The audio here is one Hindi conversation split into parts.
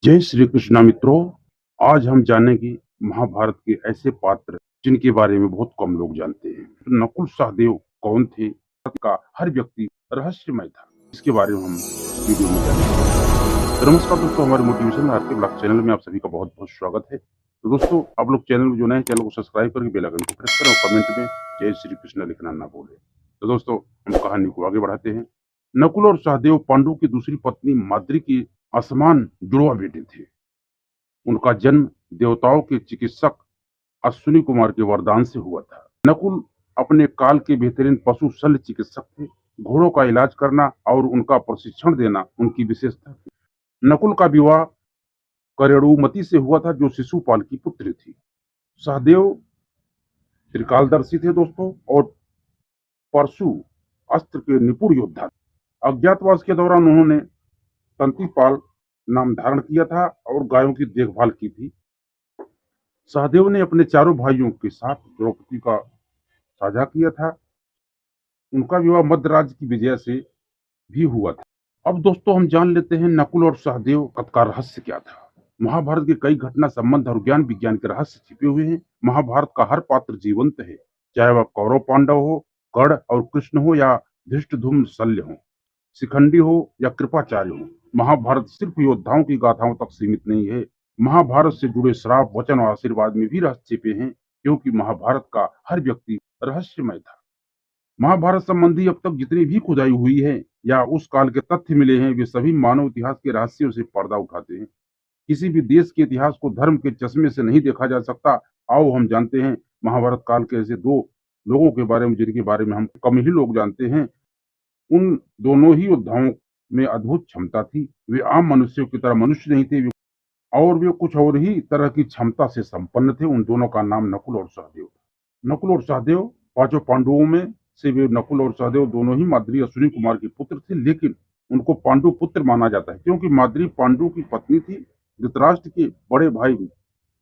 जय श्री कृष्णा मित्रों। आज हम जानेंगे महाभारत के ऐसे पात्र जिनके बारे में बहुत कम लोग जानते हैं। तो नकुल सहदेव कौन थे? भारत का हर व्यक्ति रहस्यमय था। इसके बारे में हम इस वीडियो में जानेंगे। तो नमस्कार दोस्तों, हमारे मोटिवेशन भारतीय ब्लॉग चैनल में आप सभी का बहुत बहुत स्वागत है। तो दोस्तों, आप लोग चैनल में जो नए हैं, चैनल को सब्सक्राइब करके बेल आइकन को प्रेस करें और कमेंट में जय श्री कृष्णा लिखना ना भूलें। तो दोस्तों, हम कहानी को आगे बढ़ाते हैं। नकुल और सहदेव पांडु की दूसरी पत्नी माद्री की असमान जुड़वा बेटे थे। उनका जन्म देवताओं के चिकित्सक अश्विनी कुमार के वरदान से हुआ था। नकुल अपने काल के बेहतरीन पशु शल्य चिकित्सक थे। घोड़ों का इलाज करना और उनका प्रशिक्षण देना उनकी विशेषता थी। नकुल का विवाह करेणुमति से हुआ था, जो शिशुपाल की पुत्री थी। सहदेव त्रिकालदर्शी थे दोस्तों, और परशु अस्त्र के निपुण योद्धा थे। अज्ञातवास के दौरान उन्होंने तंतीपाल नाम धारण किया था और गायों की देखभाल की थी। सहदेव ने अपने चारों भाइयों के साथ द्रौपदी का साझा किया था। उनका विवाह मध्य राज्य की विजय से भी हुआ था। अब दोस्तों, हम जान लेते हैं नकुल और सहदेव का रहस्य क्या था। महाभारत के कई घटना संबंध और ज्ञान विज्ञान के रहस्य छिपे हुए हैं। महाभारत का हर पात्र जीवंत है, चाहे वह कौरव पांडव हो, कर्ण और कृष्ण हो, या धृष्टद्युम्न शल्य हो, शिखंडी हो या कृपाचार्य हो। महाभारत सिर्फ योद्धाओं की गाथाओं तक सीमित नहीं है। महाभारत से जुड़े श्राप, वचन और आशीर्वाद में भी रहस्य छिपे हैं, क्योंकि महाभारत का हर व्यक्ति रहस्यमय था। महाभारत संबंधी अब तक जितनी भी खुदाई हुई है या उस काल के तथ्य मिले हैं, वे सभी मानव इतिहास के रहस्यों से पर्दा उठाते हैं। किसी भी देश के इतिहास को धर्म के चश्मे से नहीं देखा जा सकता। आओ हम जानते हैं महाभारत काल के ऐसे दो लोगों के बारे में, जिनके बारे में हम कम ही लोग जानते हैं। उन दोनों ही योद्धाओं में अद्भुत क्षमता थी। वे आम मनुष्यों की तरह मनुष्य नहीं थे, और वे कुछ और ही तरह की क्षमता से संपन्न थे। उन दोनों का नाम नकुल और सहदेव था। नकुल और सहदेव पांचों पांडवों में से वे नकुल और सहदेव दोनों ही माद्री अश्विनी कुमार के पुत्र थे, लेकिन उनको पांडु पुत्र माना जाता है, क्योंकि माद्री पांडु की पत्नी थी। धृतराष्ट्र के बड़े भाई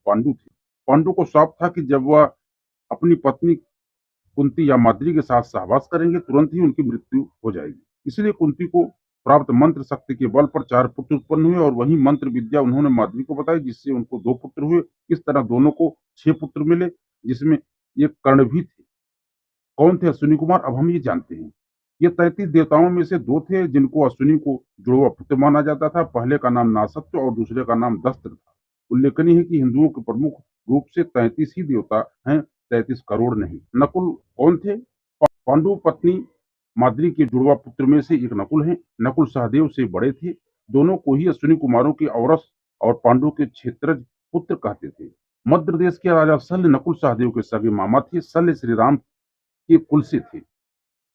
पांडु थे। पांडु को साफ था कि जब वह अपनी पत्नी कुंती या माद्री के साथ सहवास करेंगे, तुरंत ही उनकी मृत्यु हो जाएगी। इसलिए कुंती को प्राप्त मंत्र शक्ति के बल पर 4 पुत्र उत्पन्न हुए, और वही मंत्र विद्या उन्होंने माद्री को बताई, जिससे उनको 2 पुत्र हुए। इस तरह दोनों को 6 पुत्र मिले, जिसमें एक कर्ण भी थे। कौन थे अश्विनी कुमार? अब हम ये जानते हैं। ये 33 देवताओं में से 2 थे, जिनको अश्विनी को जुड़वा पुत्र माना जाता था। पहले का नाम नासत्य और दूसरे का नाम दस्त्र था। उल्लेखनीय है कि हिंदुओं के प्रमुख रूप से 33 ही देवता हैं, 33 करोड़ नहीं। नकुल कौन थे? पांडु पत्नी माद्री के जुड़वा पुत्र में से एक नकुल हैं। नकुल सहदेव से बड़े थे। दोनों को ही अश्विनी कुमारों के औरस और पांडु के क्षेत्रज पुत्र कहते थे। मध्य प्रदेश के राजा शल्य नकुल सहदेव के सगे मामा थे। शल्य श्री राम के कुल से थे।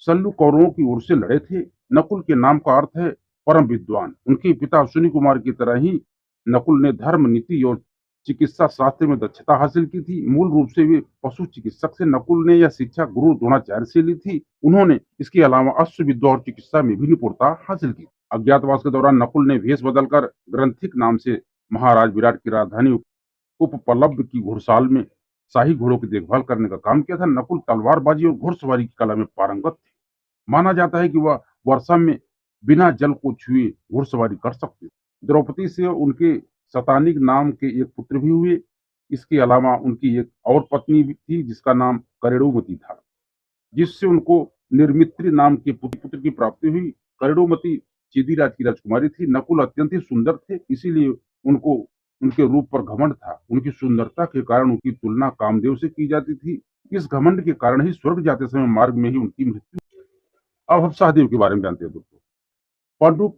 शल्यु कौरवों की ओर से लड़े थे। नकुल के नाम का अर्थ है परम विद्वान। उनके पिता अश्विनी कुमार की तरह ही नकुल ने धर्म, नीति और चिकित्सा शास्त्र में दक्षता हासिल की थी। मूल रूप से वे पशु चिकित्सक से। नकुल ने यह शिक्षा गुरु द्रोणाचार्य से ली थी। उन्होंने इसके अलावा अश्व विद्या और चिकित्सा में भी निपुणता हासिल की। अज्ञातवास के दौरान नकुल ने भेष बदलकर ग्रंथिक नाम से महाराज विराट की राजधानी उपपलब्ध की घुड़साल में शाही घोड़ों की देखभाल करने का काम किया था। नकुल तलवारबाजी और घुड़सवारी की कला में पारंगत थे। माना जाता है कि वह वर्षा में बिना जल को छुए घुड़सवारी कर सकते थे। द्रौपदी से उनके शतानिक नाम के एक पुत्र भी हुए। इसके अलावा उनकी एक और पत्नी भी थी, जिसका नाम करेणुमति था, जिससे उनको निर्मित्री नाम के पुत्र की प्राप्ति हुई। करेणुमति चेदीराज की राजकुमारी थी। नकुल अत्यंत ही सुंदर थे, इसीलिए उनको उनके रूप पर घमंड था। उनकी सुंदरता के कारण उनकी तुलना कामदेव से की जाती थी। इस घमंड के कारण ही स्वर्ग जाते समय मार्ग में ही उनकी मृत्यु। अब हम सहदेव के बारे में जानते हैं दोस्तों। पांडु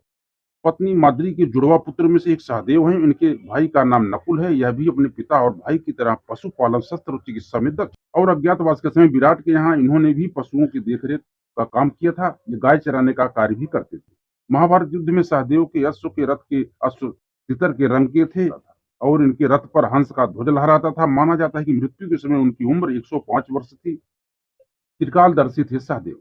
पत्नी माद्री के जुड़वा पुत्र में से एक सहदेव हैं। इनके भाई का नाम नकुल है। यह भी अपने पिता और भाई की तरह पशुपालन, शस्त्र और चिकित्सा में दक्ष। और अज्ञातवास के समय विराट के यहाँ इन्होंने भी पशुओं की देखरेख का काम किया था। ये गाय चराने का कार्य भी करते थे। महाभारत युद्ध में सहदेव के अश्व के रथ के अश्व तितर के रंग के थे, और इनके रथ पर हंस का ध्वज लहराता था। माना जाता है कि मृत्यु के समय उनकी उम्र 105 वर्ष थी। त्रिकालदर्शी थे सहदेव।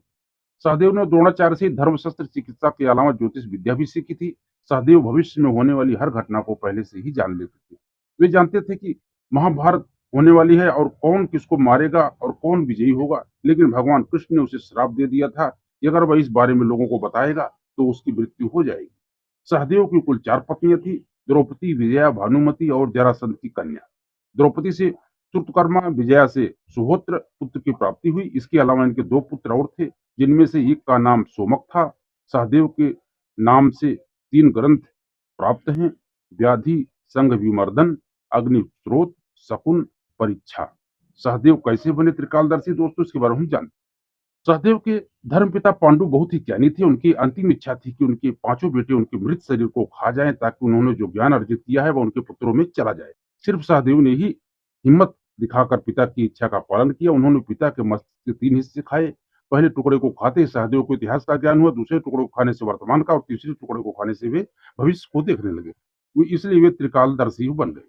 सहदेव ने द्रोणाचार्य से धर्मशास्त्र, चिकित्सा के अलावा ज्योतिष विद्या भी सीखी थी। सहदेव भविष्य में होने वाली हर घटना को पहले से ही जान लेते थे। वे जानते थे कि महाभारत होने वाली है और कौन किसको मारेगा और कौन विजयी होगा। लेकिन भगवान कृष्ण ने उसे श्राप दे दिया था कि अगर वह इस बारे में लोगों को बताएगा तो उसकी मृत्यु हो जाएगी। सहदेव की कुल 4 पत्नियां थी। द्रौपदी, विजया, भानुमति और जरासंध की कन्या। द्रौपदी से श्रुतकर्मा, विजया से सुहोत्र पुत्र की प्राप्ति हुई। इसके अलावा इनके 2 पुत्र और थे, जिनमें से एक का नाम सोमक था। सहदेव के नाम से 3 ग्रंथ प्राप्त हैं: व्याधि, संघ विमर्दन, अग्निस्रोत, शकुन, परीक्षा। सहदेव कैसे बने त्रिकालदर्शी दोस्तों, इसके बारे में हम जानते हैं। सहदेव के धर्मपिता पांडु बहुत ही ज्ञानी थे। उनकी अंतिम इच्छा थी कि उनके पांचों बेटे उनके मृत शरीर को खा जाएं, ताकि उन्होंने जो ज्ञान अर्जित किया है वह उनके पुत्रों में चला जाए। सिर्फ सहदेव ने ही हिम्मत दिखाकर पिता की इच्छा का पालन किया। उन्होंने पिता के मस्तिष्क के 3 हिस्से खाए। पहले टुकड़े को खाते ही सहदेव को इतिहास का ज्ञान हुआ, दूसरे टुकड़े को खाने से वर्तमान का और तीसरे टुकड़े को खाने से वे भविष्य को देखने लगे। इसलिए वे त्रिकालदर्शी बन गए।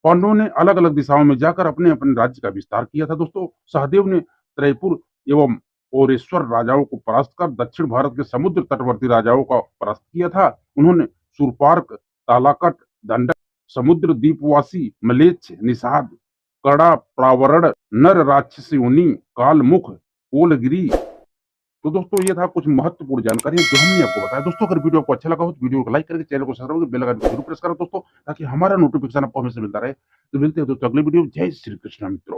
पांडवों ने अलग-अलग दिशाओं में जाकर अपने-अपने राज्य का विस्तार किया था दोस्तों। सहदेव ने त्रयपुर एवं ओरेश्वर राजाओं को परास्त कर दक्षिण भारत के समुद्र तटवर्ती राजाओं का परास्त किया था। उन्होंने शूरपार्क, तालाकट, दंडक, समुद्र द्वीपवासी, म्लेच्छ, निषाद, कड़ा, प्रावरण, नर राक्षसयोनि, कालमुख, कोलगिरि। तो दोस्तों ये था कुछ महत्वपूर्ण जानकारी जो हमने आपको बताया। दोस्तों अगर वीडियो आपको अच्छा लगा हो तो वीडियो को लाइक करके चैनल को सब्सक्राइब करके बेल आइकन को जरूर प्रेस करो दोस्तों, ताकि हमारा नोटिफिकेशन आपको हमेशा मिलता रहे। तो मिलते हैं दोस्तों अगले वीडियो। जय श्री कृष्ण मित्रों।